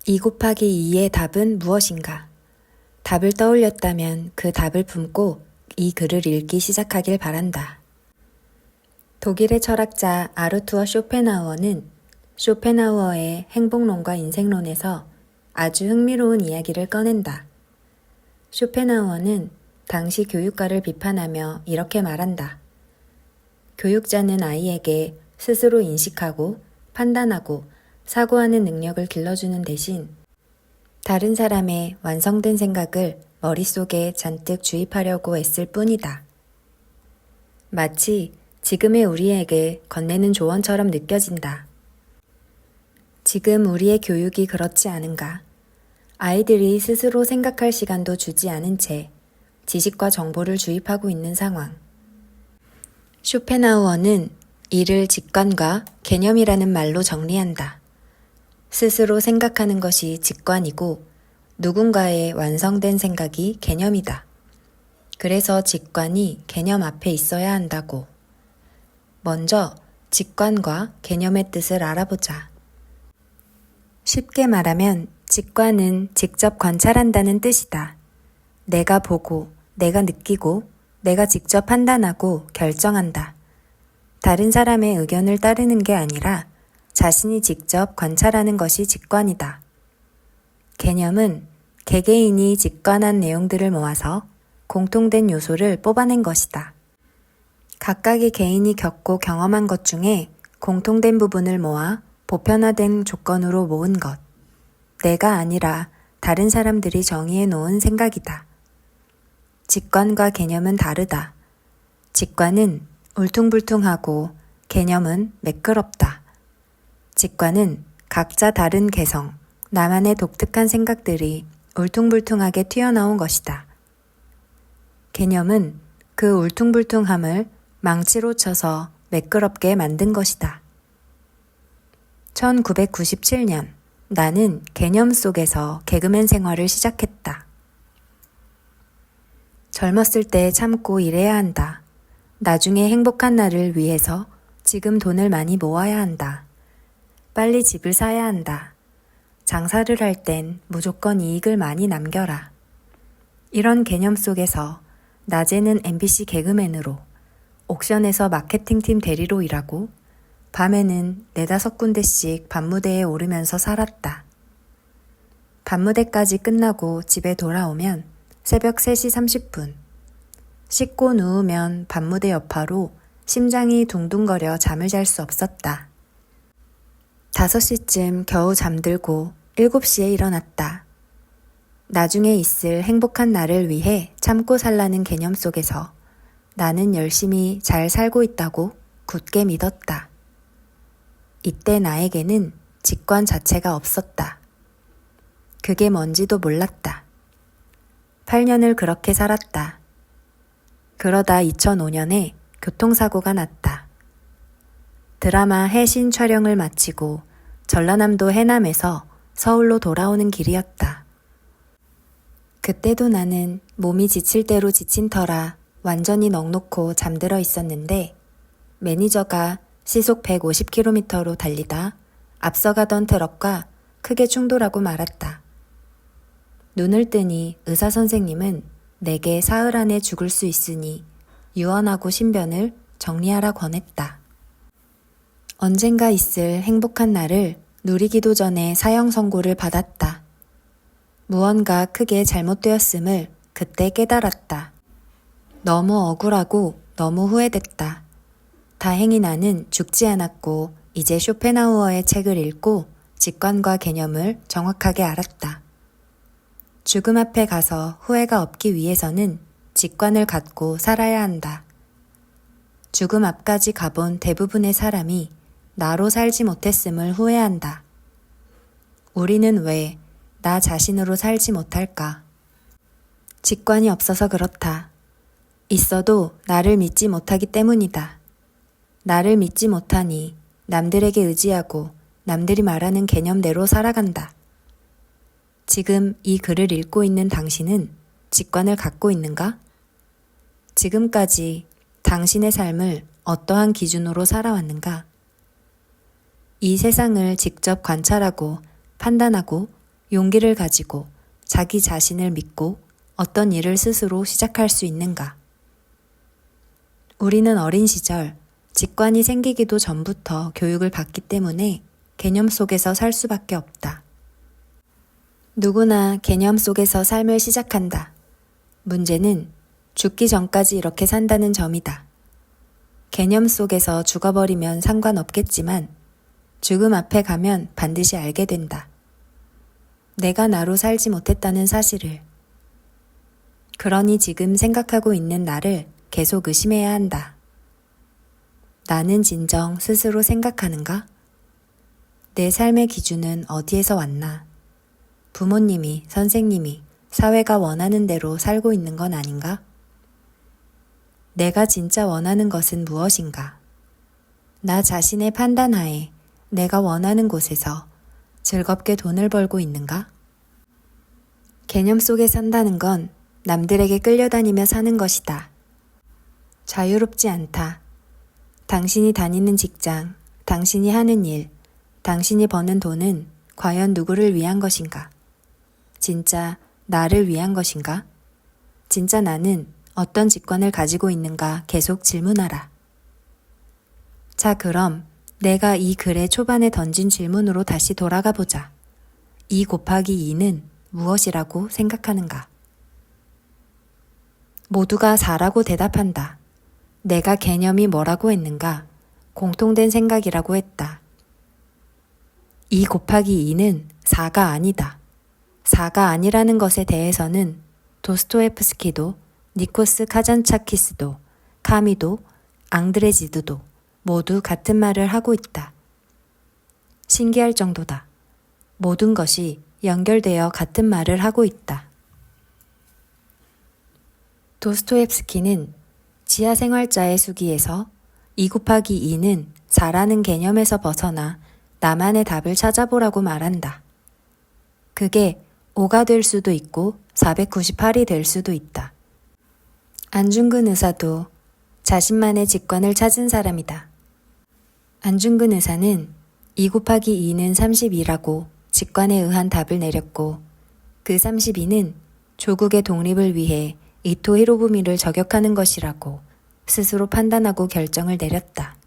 2 곱하기 2의 답은 무엇인가? 답을 떠올렸다면 그 답을 품고 이 글을 읽기 시작하길 바란다. 독일의 철학자 아르투어 쇼펜하우어는 쇼펜하우어의 행복론과 인생론에서 아주 흥미로운 이야기를 꺼낸다. 쇼펜하우어는 당시 교육가를 비판하며 이렇게 말한다. 교육자는 아이에게 스스로 인식하고 판단하고 사고하는 능력을 길러주는 대신 다른 사람의 완성된 생각을 머릿속에 잔뜩 주입하려고 애쓸 뿐이다. 마치 지금의 우리에게 건네는 조언처럼 느껴진다. 지금 우리의 교육이 그렇지 않은가? 아이들이 스스로 생각할 시간도 주지 않은 채 지식과 정보를 주입하고 있는 상황. 쇼펜하우어는 이를 직관과 개념이라는 말로 정리한다. 스스로 생각하는 것이 직관이고 누군가의 완성된 생각이 개념이다. 그래서 직관이 개념 앞에 있어야 한다고. 먼저 직관과 개념의 뜻을 알아보자. 쉽게 말하면 직관은 직접 관찰한다는 뜻이다. 내가 보고, 내가 느끼고, 내가 직접 판단하고 결정한다. 다른 사람의 의견을 따르는 게 아니라 자신이 직접 관찰하는 것이 직관이다. 개념은 개개인이 직관한 내용들을 모아서 공통된 요소를 뽑아낸 것이다. 각각의 개인이 겪고 경험한 것 중에 공통된 부분을 모아 보편화된 조건으로 모은 것. 내가 아니라 다른 사람들이 정의해 놓은 생각이다. 직관과 개념은 다르다. 직관은 울퉁불퉁하고 개념은 매끄럽다. 직관은 각자 다른 개성, 나만의 독특한 생각들이 울퉁불퉁하게 튀어나온 것이다. 개념은 그 울퉁불퉁함을 망치로 쳐서 매끄럽게 만든 것이다. 1997년 나는 개념 속에서 개그맨 생활을 시작했다. 젊었을 때 참고 일해야 한다. 나중에 행복한 나를 위해서 지금 돈을 많이 모아야 한다. 빨리 집을 사야 한다. 장사를 할 땐 무조건 이익을 많이 남겨라. 이런 개념 속에서 낮에는 MBC 개그맨으로, 옥션에서 마케팅팀 대리로 일하고 밤에는 4-5군데씩 밤무대에 오르면서 살았다. 밤무대까지 끝나고 집에 돌아오면 새벽 3시 30분. 씻고 누우면 밤무대 여파로 심장이 둥둥거려 잠을 잘 수 없었다. 5시쯤 겨우 잠들고 7시에 일어났다. 나중에 있을 행복한 나를 위해 참고 살라는 개념 속에서 나는 열심히 잘 살고 있다고 굳게 믿었다. 이때 나에게는 직관 자체가 없었다. 그게 뭔지도 몰랐다. 8년을 그렇게 살았다. 그러다 2005년에 교통사고가 났다. 드라마 해신 촬영을 마치고 전라남도 해남에서 서울로 돌아오는 길이었다. 그때도 나는 몸이 지칠 대로 지친 터라 완전히 넋놓고 잠들어 있었는데 매니저가 시속 150km로 달리다 앞서가던 트럭과 크게 충돌하고 말았다. 눈을 뜨니 의사 선생님은 내게 사흘 안에 죽을 수 있으니 유언하고 신변을 정리하라 권했다. 언젠가 있을 행복한 날을 누리기도 전에 사형 선고를 받았다. 무언가 크게 잘못되었음을 그때 깨달았다. 너무 억울하고 너무 후회됐다. 다행히 나는 죽지 않았고 이제 쇼펜하우어의 책을 읽고 직관과 개념을 정확하게 알았다. 죽음 앞에 가서 후회가 없기 위해서는 직관을 갖고 살아야 한다. 죽음 앞까지 가본 대부분의 사람이 나로 살지 못했음을 후회한다. 우리는 왜 나 자신으로 살지 못할까? 직관이 없어서 그렇다. 있어도 나를 믿지 못하기 때문이다. 나를 믿지 못하니 남들에게 의지하고 남들이 말하는 개념대로 살아간다. 지금 이 글을 읽고 있는 당신은 직관을 갖고 있는가? 지금까지 당신의 삶을 어떠한 기준으로 살아왔는가? 이 세상을 직접 관찰하고 판단하고 용기를 가지고 자기 자신을 믿고 어떤 일을 스스로 시작할 수 있는가? 우리는 어린 시절 직관이 생기기도 전부터 교육을 받기 때문에 개념 속에서 살 수밖에 없다. 누구나 개념 속에서 삶을 시작한다. 문제는 죽기 전까지 이렇게 산다는 점이다. 개념 속에서 죽어버리면 상관없겠지만 죽음 앞에 가면 반드시 알게 된다. 내가 나로 살지 못했다는 사실을. 그러니 지금 생각하고 있는 나를 계속 의심해야 한다. 나는 진정 스스로 생각하는가? 내 삶의 기준은 어디에서 왔나? 부모님이, 선생님이, 사회가 원하는 대로 살고 있는 건 아닌가? 내가 진짜 원하는 것은 무엇인가? 나 자신의 판단하에 내가 원하는 곳에서 즐겁게 돈을 벌고 있는가? 개념 속에 산다는 건 남들에게 끌려다니며 사는 것이다. 자유롭지 않다. 당신이 다니는 직장, 당신이 하는 일, 당신이 버는 돈은 과연 누구를 위한 것인가? 진짜 나를 위한 것인가? 진짜 나는 어떤 직관을 가지고 있는가 계속 질문하라. 자, 그럼 내가 이 글의 초반에 던진 질문으로 다시 돌아가 보자. 2 곱하기 2는 무엇이라고 생각하는가? 모두가 4라고 대답한다. 내가 개념이 뭐라고 했는가? 공통된 생각이라고 했다. 2 곱하기 2는 4가 아니다. 4가 아니라는 것에 대해서는 도스토옙스키도 니코스 카잔차키스도 카미도 앙드레지드도 모두 같은 말을 하고 있다. 신기할 정도다. 모든 것이 연결되어 같은 말을 하고 있다. 도스토옙스키는 지하생활자의 수기에서 2 곱하기 2는 4라는 개념에서 벗어나 나만의 답을 찾아보라고 말한다. 그게 5가 될 수도 있고 498이 될 수도 있다. 안중근 의사도 자신만의 직관을 찾은 사람이다. 안중근 의사는 2 곱하기 2는 32라고 직관에 의한 답을 내렸고 그 32는 조국의 독립을 위해 이토 히로부미를 저격하는 것이라고 스스로 판단하고 결정을 내렸다.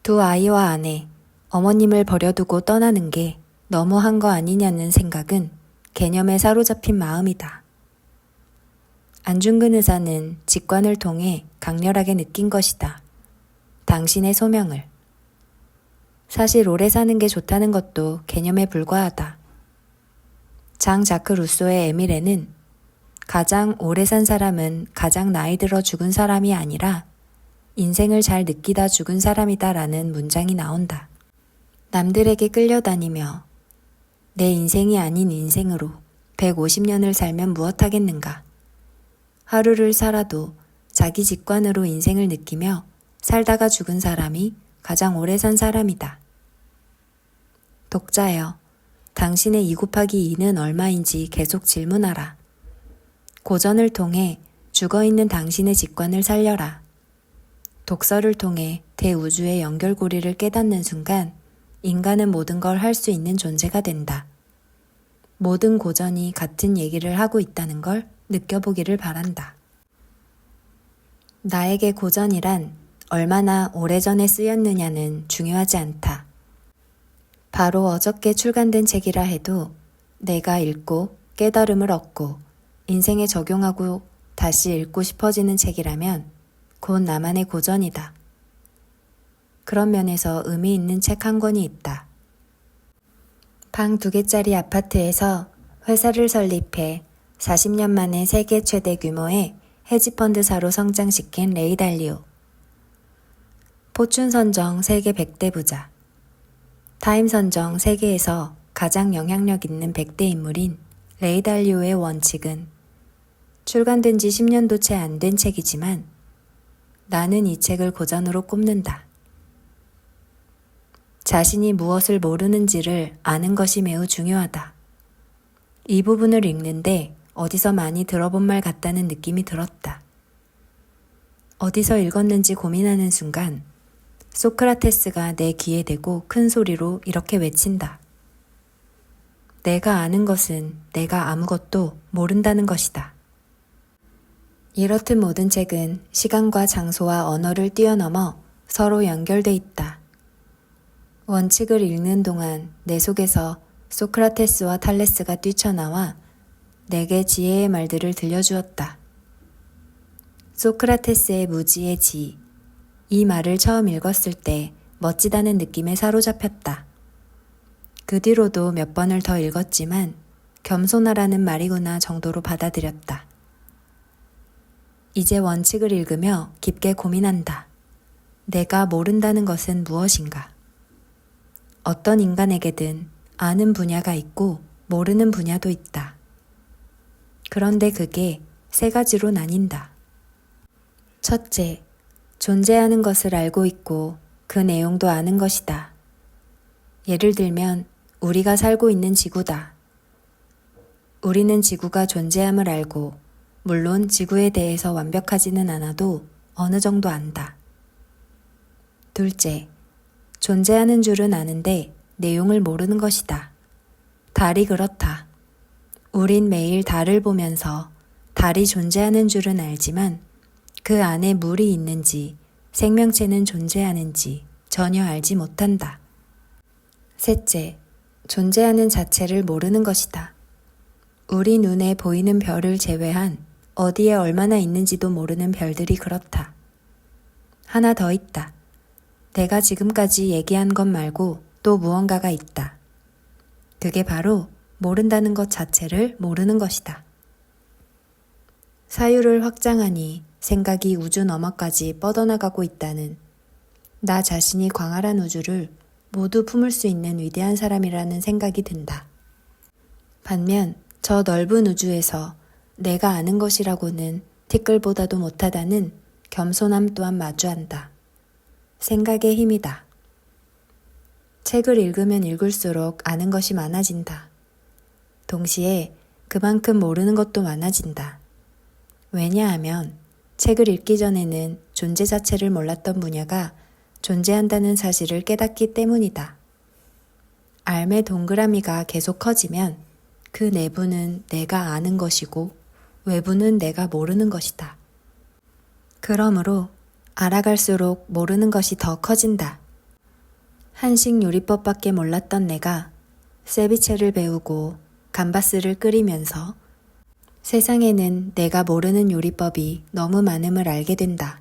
2 아이와 아내, 어머님을 버려두고 떠나는 게 너무한 거 아니냐는 생각은 개념에 사로잡힌 마음이다. 안중근 의사는 직관을 통해 강렬하게 느낀 것이다. 당신의 소명을. 사실 오래 사는 게 좋다는 것도 개념에 불과하다. 장 자크 루소의 에밀에는 가장 오래 산 사람은 가장 나이 들어 죽은 사람이 아니라 인생을 잘 느끼다 죽은 사람이다 라는 문장이 나온다. 남들에게 끌려다니며 내 인생이 아닌 인생으로 150년을 살면 무엇하겠는가. 하루를 살아도 자기 직관으로 인생을 느끼며 살다가 죽은 사람이 가장 오래 산 사람이다. 독자여, 당신의 2 곱하기 2는 얼마인지 계속 질문하라. 고전을 통해 죽어있는 당신의 직관을 살려라. 독서를 통해 대우주의 연결고리를 깨닫는 순간 인간은 모든 걸 할 수 있는 존재가 된다. 모든 고전이 같은 얘기를 하고 있다는 걸 느껴보기를 바란다. 나에게 고전이란 얼마나 오래전에 쓰였느냐는 중요하지 않다. 바로 어저께 출간된 책이라 해도 내가 읽고 깨달음을 얻고 인생에 적용하고 다시 읽고 싶어지는 책이라면 곧 나만의 고전이다. 그런 면에서 의미 있는 책 한 권이 있다. 방 2개짜리 아파트에서 회사를 설립해 40년 만에 세계 최대 규모의 헤지펀드사로 성장시킨 레이 달리오. 포춘 선정 세계 100대 부자. 타임 선정 세계에서 가장 영향력 있는 100대 인물인 레이 달리오의 원칙은 출간된 지 10년도 채 안 된 책이지만 나는 이 책을 고전으로 꼽는다. 자신이 무엇을 모르는지를 아는 것이 매우 중요하다. 이 부분을 읽는데 어디서 많이 들어본 말 같다는 느낌이 들었다. 어디서 읽었는지 고민하는 순간 소크라테스가 내 귀에 대고 큰 소리로 이렇게 외친다. 내가 아는 것은 내가 아무것도 모른다는 것이다. 이렇듯 모든 책은 시간과 장소와 언어를 뛰어넘어 서로 연결돼 있다. 원칙을 읽는 동안 내 속에서 소크라테스와 탈레스가 뛰쳐나와 내게 지혜의 말들을 들려주었다. 소크라테스의 무지의 지, 이 말을 처음 읽었을 때 멋지다는 느낌에 사로잡혔다. 그 뒤로도 몇 번을 더 읽었지만 겸손하라는 말이구나 정도로 받아들였다. 이제 원칙을 읽으며 깊게 고민한다. 내가 모른다는 것은 무엇인가? 어떤 인간에게든 아는 분야가 있고 모르는 분야도 있다. 그런데 그게 세 가지로 나뉜다. 첫째, 존재하는 것을 알고 있고 그 내용도 아는 것이다. 예를 들면 우리가 살고 있는 지구다. 우리는 지구가 존재함을 알고 물론 지구에 대해서 완벽하지는 않아도 어느 정도 안다. 둘째, 존재하는 줄은 아는데 내용을 모르는 것이다. 달이 그렇다. 우린 매일 달을 보면서 달이 존재하는 줄은 알지만 그 안에 물이 있는지 생명체는 존재하는지 전혀 알지 못한다. 셋째, 존재하는 자체를 모르는 것이다. 우리 눈에 보이는 별을 제외한 어디에 얼마나 있는지도 모르는 별들이 그렇다. 하나 더 있다. 내가 지금까지 얘기한 것 말고 또 무언가가 있다. 그게 바로 모른다는 것 자체를 모르는 것이다. 사유를 확장하니 생각이 우주 너머까지 뻗어나가고 있다는 나 자신이 광활한 우주를 모두 품을 수 있는 위대한 사람이라는 생각이 든다. 반면 저 넓은 우주에서 내가 아는 것이라고는 티끌보다도 못하다는 겸손함 또한 마주한다. 생각의 힘이다. 책을 읽으면 읽을수록 아는 것이 많아진다. 동시에 그만큼 모르는 것도 많아진다. 왜냐하면 책을 읽기 전에는 존재 자체를 몰랐던 분야가 존재한다는 사실을 깨닫기 때문이다. 알의 동그라미가 계속 커지면 그 내부는 내가 아는 것이고 외부는 내가 모르는 것이다. 그러므로 알아갈수록 모르는 것이 더 커진다. 한식 요리법밖에 몰랐던 내가 세비체를 배우고 감바스를 끓이면서 세상에는 내가 모르는 요리법이 너무 많음을 알게 된다.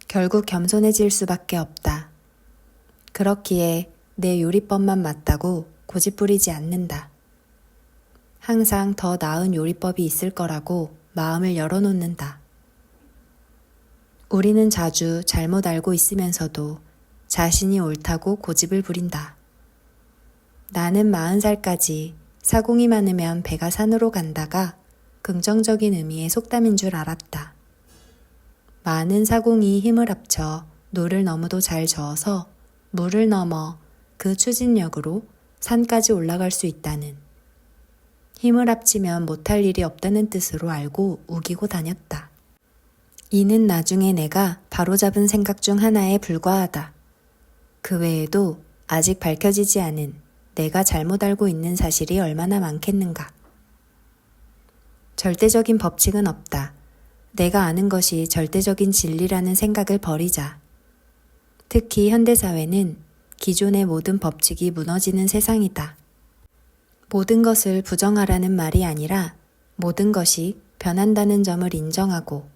결국 겸손해질 수밖에 없다. 그렇기에 내 요리법만 맞다고 고집부리지 않는다. 항상 더 나은 요리법이 있을 거라고 마음을 열어놓는다. 우리는 자주 잘못 알고 있으면서도 자신이 옳다고 고집을 부린다. 나는 40살까지 사공이 많으면 배가 산으로 간다가 긍정적인 의미의 속담인 줄 알았다. 많은 사공이 힘을 합쳐 노를 너무도 잘 저어서 물을 넘어 그 추진력으로 산까지 올라갈 수 있다는, 힘을 합치면 못할 일이 없다는 뜻으로 알고 우기고 다녔다. 이는 나중에 내가 바로잡은 생각 중 하나에 불과하다. 그 외에도 아직 밝혀지지 않은 내가 잘못 알고 있는 사실이 얼마나 많겠는가. 절대적인 법칙은 없다. 내가 아는 것이 절대적인 진리라는 생각을 버리자. 특히 현대사회는 기존의 모든 법칙이 무너지는 세상이다. 모든 것을 부정하라는 말이 아니라 모든 것이 변한다는 점을 인정하고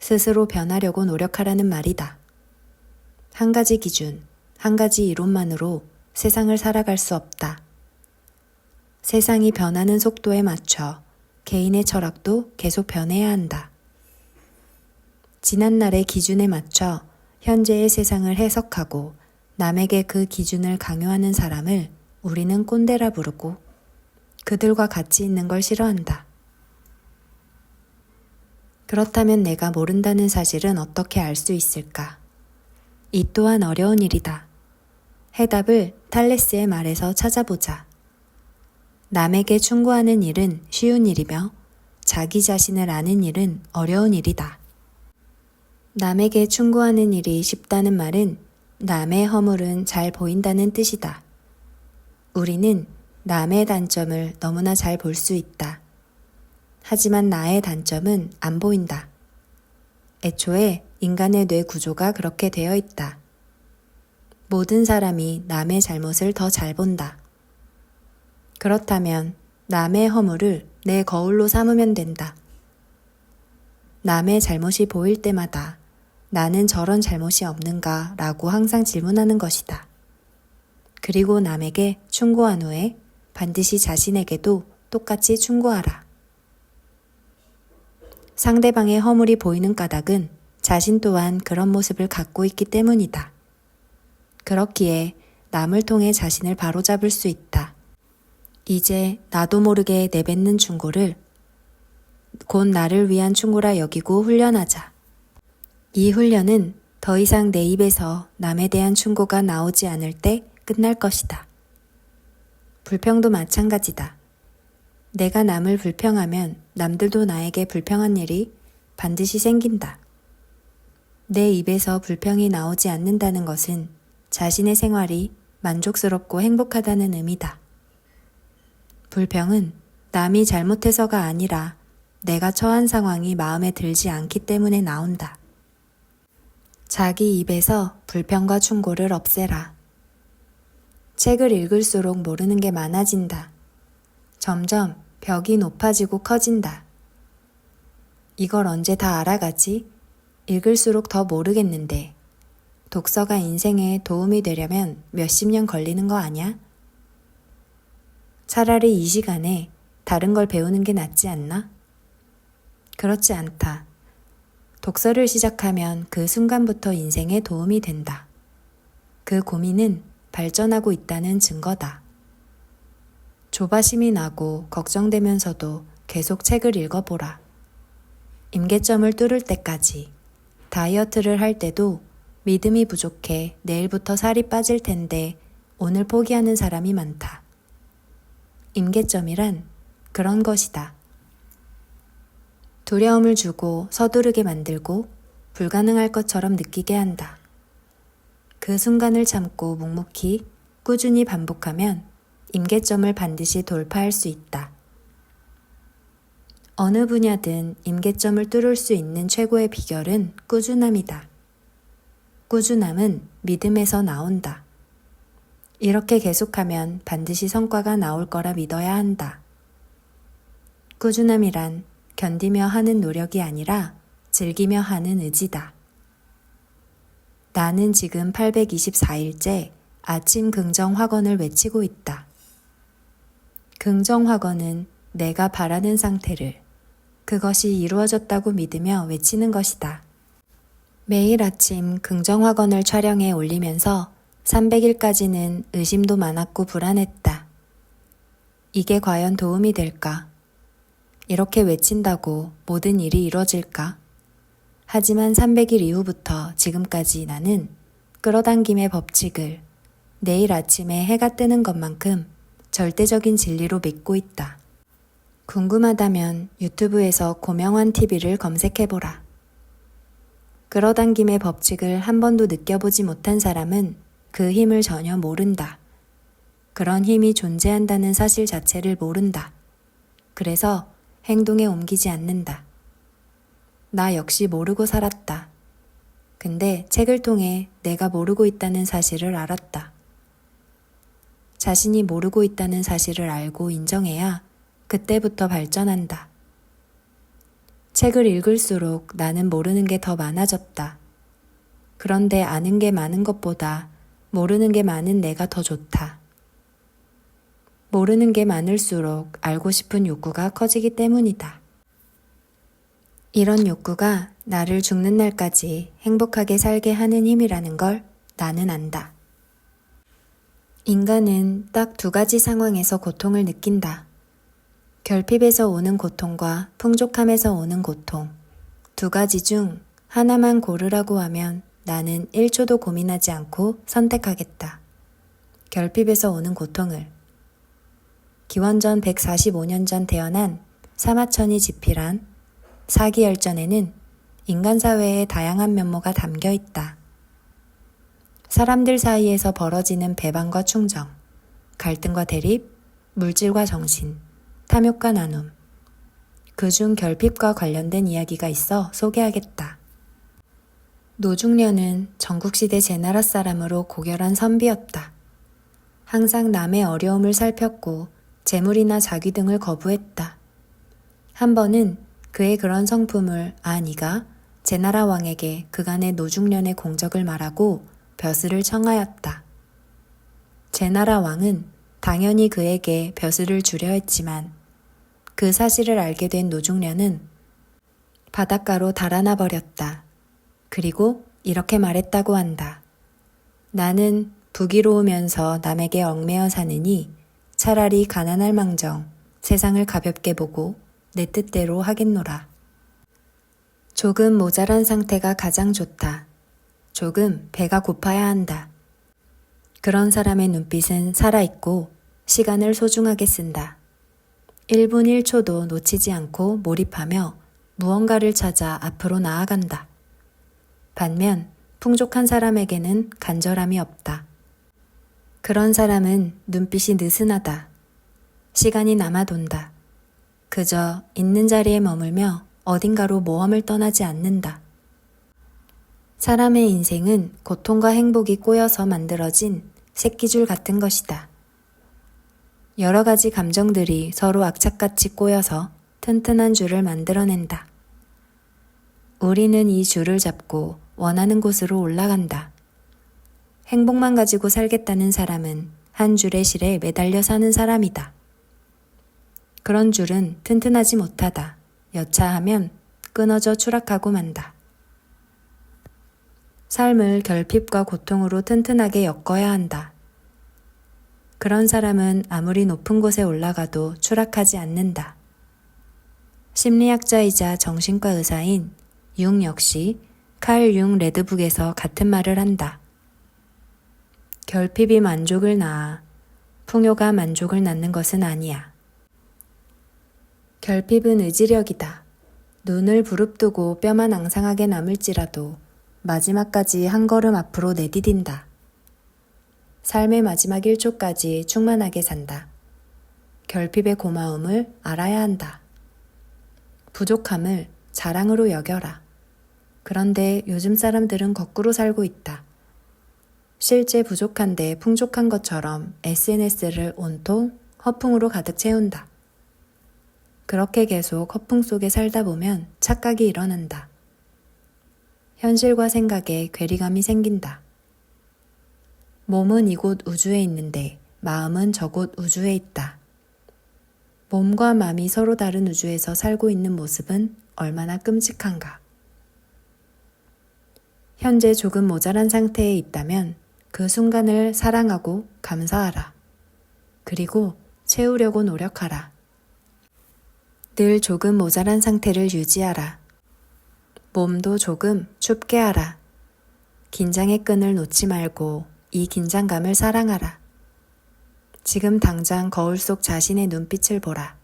스스로 변하려고 노력하라는 말이다. 한 가지 기준, 한 가지 이론만으로 세상을 살아갈 수 없다. 세상이 변하는 속도에 맞춰 개인의 철학도 계속 변해야 한다. 지난날의 기준에 맞춰 현재의 세상을 해석하고 남에게 그 기준을 강요하는 사람을 우리는 꼰대라 부르고 그들과 같이 있는 걸 싫어한다. 그렇다면 내가 모른다는 사실은 어떻게 알 수 있을까? 이 또한 어려운 일이다. 해답을 탈레스의 말에서 찾아보자. 남에게 충고하는 일은 쉬운 일이며 자기 자신을 아는 일은 어려운 일이다. 남에게 충고하는 일이 쉽다는 말은 남의 허물은 잘 보인다는 뜻이다. 우리는 남의 단점을 너무나 잘 볼 수 있다. 하지만 나의 단점은 안 보인다. 애초에 인간의 뇌 구조가 그렇게 되어 있다. 모든 사람이 남의 잘못을 더 잘 본다. 그렇다면 남의 허물을 내 거울로 삼으면 된다. 남의 잘못이 보일 때마다 나는 저런 잘못이 없는가 라고 항상 질문하는 것이다. 그리고 남에게 충고한 후에 반드시 자신에게도 똑같이 충고하라. 상대방의 허물이 보이는 까닭은 자신 또한 그런 모습을 갖고 있기 때문이다. 그렇기에 남을 통해 자신을 바로잡을 수 있다. 이제 나도 모르게 내뱉는 충고를 곧 나를 위한 충고라 여기고 훈련하자. 이 훈련은 더 이상 내 입에서 남에 대한 충고가 나오지 않을 때 끝날 것이다. 불평도 마찬가지다. 내가 남을 불평하면 남들도 나에게 불평한 일이 반드시 생긴다. 내 입에서 불평이 나오지 않는다는 것은 자신의 생활이 만족스럽고 행복하다는 의미다. 불평은 남이 잘못해서가 아니라 내가 처한 상황이 마음에 들지 않기 때문에 나온다. 자기 입에서 불평과 충고를 없애라. 책을 읽을수록 모르는 게 많아진다. 점점 벽이 높아지고 커진다. 이걸 언제 다 알아가지? 읽을수록 더 모르겠는데. 독서가 인생에 도움이 되려면 몇십 년 걸리는 거 아냐? 차라리 이 시간에 다른 걸 배우는 게 낫지 않나? 그렇지 않다. 독서를 시작하면 그 순간부터 인생에 도움이 된다. 그 고민은 발전하고 있다는 증거다. 조바심이 나고 걱정되면서도 계속 책을 읽어보라. 임계점을 뚫을 때까지. 다이어트를 할 때도 믿음이 부족해 내일부터 살이 빠질 텐데 오늘 포기하는 사람이 많다. 임계점이란 그런 것이다. 두려움을 주고 서두르게 만들고 불가능할 것처럼 느끼게 한다. 그 순간을 참고 묵묵히 꾸준히 반복하면 임계점을 반드시 돌파할 수 있다. 어느 분야든 임계점을 뚫을 수 있는 최고의 비결은 꾸준함이다. 꾸준함은 믿음에서 나온다. 이렇게 계속하면 반드시 성과가 나올 거라 믿어야 한다. 꾸준함이란 견디며 하는 노력이 아니라 즐기며 하는 의지다. 나는 지금 824일째 아침 긍정 확언을 외치고 있다. 긍정 확언은 내가 바라는 상태를, 그것이 이루어졌다고 믿으며 외치는 것이다. 매일 아침 긍정 확언을 촬영해 올리면서 300일까지는 의심도 많았고 불안했다. 이게 과연 도움이 될까? 이렇게 외친다고 모든 일이 이루어질까? 하지만 300일 이후부터 지금까지 나는 끌어당김의 법칙을 내일 아침에 해가 뜨는 것만큼 절대적인 진리로 믿고 있다. 궁금하다면 유튜브에서 고명환 TV를 검색해보라. 끌어당김의 법칙을 한 번도 느껴보지 못한 사람은 그 힘을 전혀 모른다. 그런 힘이 존재한다는 사실 자체를 모른다. 그래서 행동에 옮기지 않는다. 나 역시 모르고 살았다. 근데 책을 통해 내가 모르고 있다는 사실을 알았다. 자신이 모르고 있다는 사실을 알고 인정해야 그때부터 발전한다. 책을 읽을수록 나는 모르는 게 더 많아졌다. 그런데 아는 게 많은 것보다 모르는 게 많은 내가 더 좋다. 모르는 게 많을수록 알고 싶은 욕구가 커지기 때문이다. 이런 욕구가 나를 죽는 날까지 행복하게 살게 하는 힘이라는 걸 나는 안다. 인간은 딱 두 가지 상황에서 고통을 느낀다. 결핍에서 오는 고통과 풍족함에서 오는 고통. 두 가지 중 하나만 고르라고 하면 나는 1초도 고민하지 않고 선택하겠다. 결핍에서 오는 고통을. 기원전 145년 전 태어난 사마천이 집필한 사기열전에는 인간 사회의 다양한 면모가 담겨 있다. 사람들 사이에서 벌어지는 배반과 충정, 갈등과 대립, 물질과 정신, 탐욕과 나눔. 그중 결핍과 관련된 이야기가 있어 소개하겠다. 노중련은 전국시대 제나라 사람으로 고결한 선비였다. 항상 남의 어려움을 살폈고 재물이나 자귀 등을 거부했다. 한 번은 그의 그런 성품을 아니가 제나라 왕에게 그간의 노중련의 공적을 말하고 벼슬을 청하였다. 제나라 왕은 당연히 그에게 벼슬을 주려 했지만 그 사실을 알게 된 노중련은 바닷가로 달아나 버렸다. 그리고 이렇게 말했다고 한다. 나는 부귀로우면서 남에게 얽매여 사느니 차라리 가난할 망정 세상을 가볍게 보고 내 뜻대로 하겠노라. 조금 모자란 상태가 가장 좋다. 조금 배가 고파야 한다. 그런 사람의 눈빛은 살아있고 시간을 소중하게 쓴다. 1분 1초도 놓치지 않고 몰입하며 무언가를 찾아 앞으로 나아간다. 반면 풍족한 사람에게는 간절함이 없다. 그런 사람은 눈빛이 느슨하다. 시간이 남아돈다. 그저 있는 자리에 머물며 어딘가로 모험을 떠나지 않는다. 사람의 인생은 고통과 행복이 꼬여서 만들어진 새끼줄 같은 것이다. 여러 가지 감정들이 서로 악착같이 꼬여서 튼튼한 줄을 만들어낸다. 우리는 이 줄을 잡고 원하는 곳으로 올라간다. 행복만 가지고 살겠다는 사람은 한 줄의 실에 매달려 사는 사람이다. 그런 줄은 튼튼하지 못하다. 여차하면 끊어져 추락하고 만다. 삶을 결핍과 고통으로 튼튼하게 엮어야 한다. 그런 사람은 아무리 높은 곳에 올라가도 추락하지 않는다. 심리학자이자 정신과 의사인 융 역시 칼 융 레드북에서 같은 말을 한다. 결핍이 만족을 낳아 풍요가 만족을 낳는 것은 아니야. 결핍은 의지력이다. 눈을 부릅뜨고 뼈만 앙상하게 남을지라도 마지막까지 한 걸음 앞으로 내디딘다. 삶의 마지막 1초까지 충만하게 산다. 결핍의 고마움을 알아야 한다. 부족함을 자랑으로 여겨라. 그런데 요즘 사람들은 거꾸로 살고 있다. 실제 부족한데 풍족한 것처럼 SNS를 온통 허풍으로 가득 채운다. 그렇게 계속 허풍 속에 살다 보면 착각이 일어난다. 현실과 생각에 괴리감이 생긴다. 몸은 이곳 우주에 있는데 마음은 저곳 우주에 있다. 몸과 마음이 서로 다른 우주에서 살고 있는 모습은 얼마나 끔찍한가. 현재 조금 모자란 상태에 있다면 그 순간을 사랑하고 감사하라. 그리고 채우려고 노력하라. 늘 조금 모자란 상태를 유지하라. 몸도 조금 춥게 하라. 긴장의 끈을 놓지 말고 이 긴장감을 사랑하라. 지금 당장 거울 속 자신의 눈빛을 보라.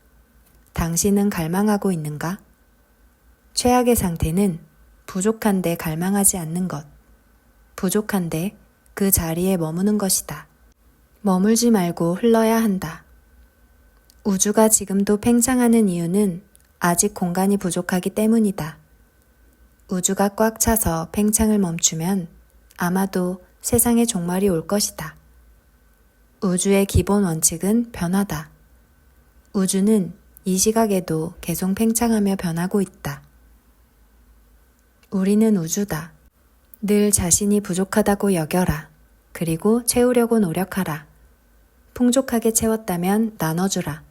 당신은 갈망하고 있는가? 최악의 상태는 부족한데 갈망하지 않는 것. 부족한데 그 자리에 머무는 것이다. 머물지 말고 흘러야 한다. 우주가 지금도 팽창하는 이유는 아직 공간이 부족하기 때문이다. 우주가 꽉 차서 팽창을 멈추면 아마도 세상의 종말이 올 것이다. 우주의 기본 원칙은 변화다. 우주는 이 시각에도 계속 팽창하며 변하고 있다. 우리는 우주다. 늘 자신이 부족하다고 여겨라. 그리고 채우려고 노력하라. 풍족하게 채웠다면 나눠주라.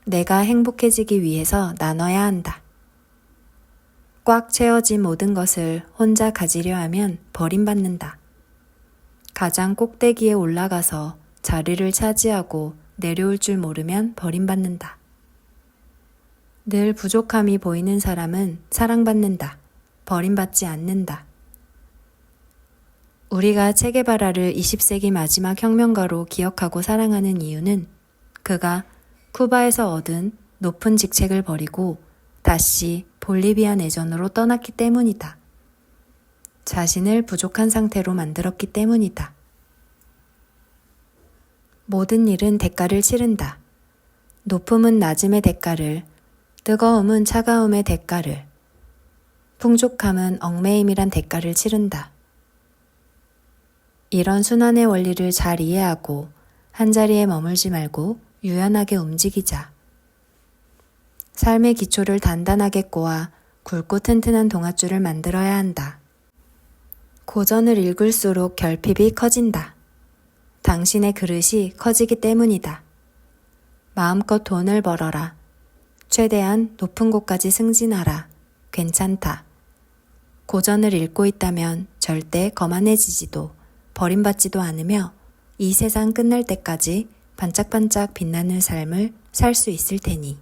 내가 행복해지기 위해서 나눠야 한다. 꽉 채워진 모든 것을 혼자 가지려 하면 버림받는다. 가장 꼭대기에 올라가서 자리를 차지하고 내려올 줄 모르면 버림받는다. 늘 부족함이 보이는 사람은 사랑받는다. 버림받지 않는다. 우리가 체게바라를 20세기 마지막 혁명가로 기억하고 사랑하는 이유는 그가 쿠바에서 얻은 높은 직책을 버리고 다시 볼리비아 내전으로 떠났기 때문이다. 자신을 부족한 상태로 만들었기 때문이다. 모든 일은 대가를 치른다. 높음은 낮음의 대가를, 뜨거움은 차가움의 대가를, 풍족함은 얽매임이란 대가를 치른다. 이런 순환의 원리를 잘 이해하고 한자리에 머물지 말고 유연하게 움직이자. 삶의 기초를 단단하게 꼬아 굵고 튼튼한 동아줄을 만들어야 한다. 고전을 읽을수록 결핍이 커진다. 당신의 그릇이 커지기 때문이다. 마음껏 돈을 벌어라. 최대한 높은 곳까지 승진하라. 괜찮다. 고전을 읽고 있다면 절대 거만해지지도 버림받지도 않으며 이 세상 끝날 때까지 반짝반짝 빛나는 삶을 살 수 있을 테니.